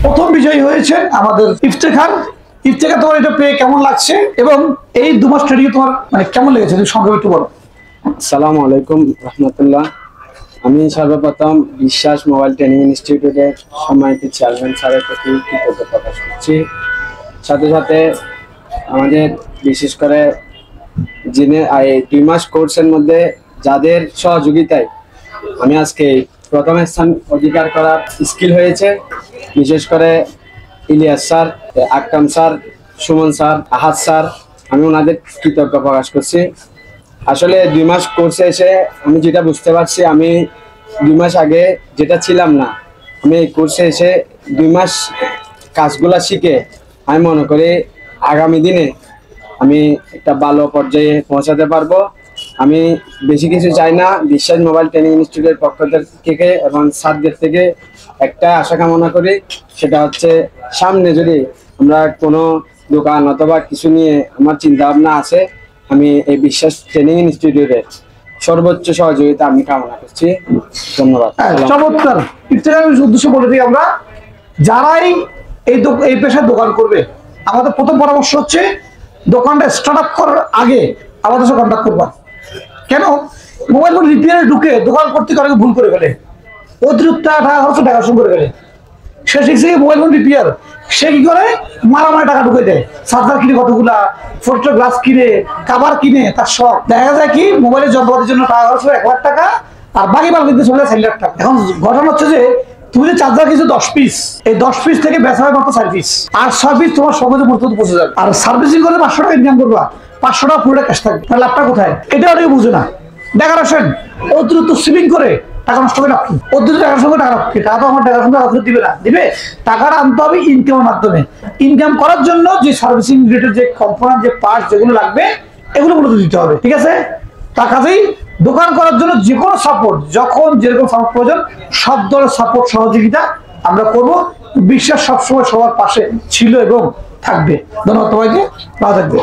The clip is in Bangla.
প্রথম বিজয়ী হয়েছে আমাদের ইফতেখার। ইফতেখার, তোমার এটা পেয়ে কেমন লাগছে এবং এই 2 মাস ট্রেনিং তোমার মানে কেমন লেগেছে তুমি সংক্ষেপে একটু বলো। আসসালামু আলাইকুম রহমতুল্লাহ। আমি সর্বপ্রথম বিশ্বাস মোবাইল ট্রেনিং ইনস্টিটিউটের সম্মানিত চেয়ারম্যান স্যারের প্রতি কৃতজ্ঞতা প্রকাশ করছি। সাথে সাথে আমাদের বিশেষ করে যিনি এই 2 মাস কোর্সের মধ্যে যাদের সহযোগিতায় আমি আজকে প্রথম স্থান অধিকার করার স্কিল হয়েছে, বিশেষ করে ইলিয়াস স্যার, আকরাম স্যার, সুমন স্যার, আহাদ স্যার, আমি ওনাদের কৃতজ্ঞতা প্রকাশ করছি। আসলে 2 মাস কোর্সে এসে আমি যেটা বুঝতে পারছি, আমি 2 মাস আগে যেটা ছিলাম না, আমি এই কোর্সে এসে 2 মাস কাজগুলা শিখে আমি মনে করি আগামী দিনে আমি একটা ভালো পর্যায়ে পৌঁছাতে পারবো। আমি বেশি কিছু চাই না, বিশ্বাস মোবাইল ট্রেনিং ইনস্টিটিউটের পক্ষ থেকে এবং স্যারদের থেকে একটা আশা কামনা করি, সেটা হচ্ছে সামনে যদি আমরা কোনো দোকান অথবা কিছু নিয়ে আমার চিন্তা ভাবনা আছে, আমি এই বিশ্বাস ট্রেনিং ইনস্টিটিউটের সর্বোচ্চ সহযোগিতা আমি কামনা করছি। ধন্যবাদ। চমৎকার। ইফতেখারের উদ্দেশ্য বলে দিই আমরা, যারাই এই পেশায় দোকান করবে, আমাদের প্রথম পরামর্শ হচ্ছে দোকানটা স্টার্ট আপ করার আগে আমাদের সাথে কন্ট্যাক্ট করবা। কেন? মোবাইল ফোন রিপেয়ারে ঢুকে দোকান করতে অনেকে ভুল করে ফেলে, অতিরিক্ত টাকা খরচ টাকা শুরু করে ফেলে। সে শিখছে মোবাইল ফোন রিপেয়ার, সে কি করে মারামারি টাকা ঢুকে দেয়, চার্জার কিনে কতগুলা, ফোল্ডার গ্লাস কিনে, কাভার কিনে, তার সব দেখা যায় কি মোবাইলের যন্ত্রপাতির জন্য টাকা খরচ 1 লাখ টাকা, আর বাকি মাল কিনতে চলে যায় 4 লাখ টাকা। এখন ঘটনা হচ্ছে যে তুমি যে চার্জার কিছু 10 পিস, এই 10 পিস থেকে বেচা হয় মাত্র 4 পিস, আর 6 পিস তোমার সহজে মূর্তি পৌঁছে যাবে। আর সার্ভিসিং করে 500 টাকা ইনকাম করবা, 500 টাকা পুরোটা ক্যাশ থাকবে, তাহলে লাভটা কোথায়? এটা অনেকে বুঝে না। দেখার আসেন অতিরিক্ত সিলিং করে টাকা নষ্ট করে রাখি, অতিরিক্ত টাকার সঙ্গে টাকা রাখি, টাকা তো আমার টাকার সঙ্গে টাকা দিবে না, দিবে টাকাটা আনতে হবে ইনকামের মাধ্যমে। ইনকাম করার জন্য যে সার্ভিসিং রিলেটেড যে কম্পোনেন্ট, যে পার্টস যেগুলো লাগবে, এগুলো মূলত দিতে হবে। ঠিক আছে? তার কাজেই দোকান করার জন্য যে কোনো সাপোর্ট, যখন যেরকম সাপোর্ট প্রয়োজন, সব ধরনের সাপোর্ট সহযোগিতা আমরা করব। বিশ্বাস সবসময় সবার পাশে ছিল এবং থাকবে। ধন্যবাদ সবাইকে, ভালো থাকবে।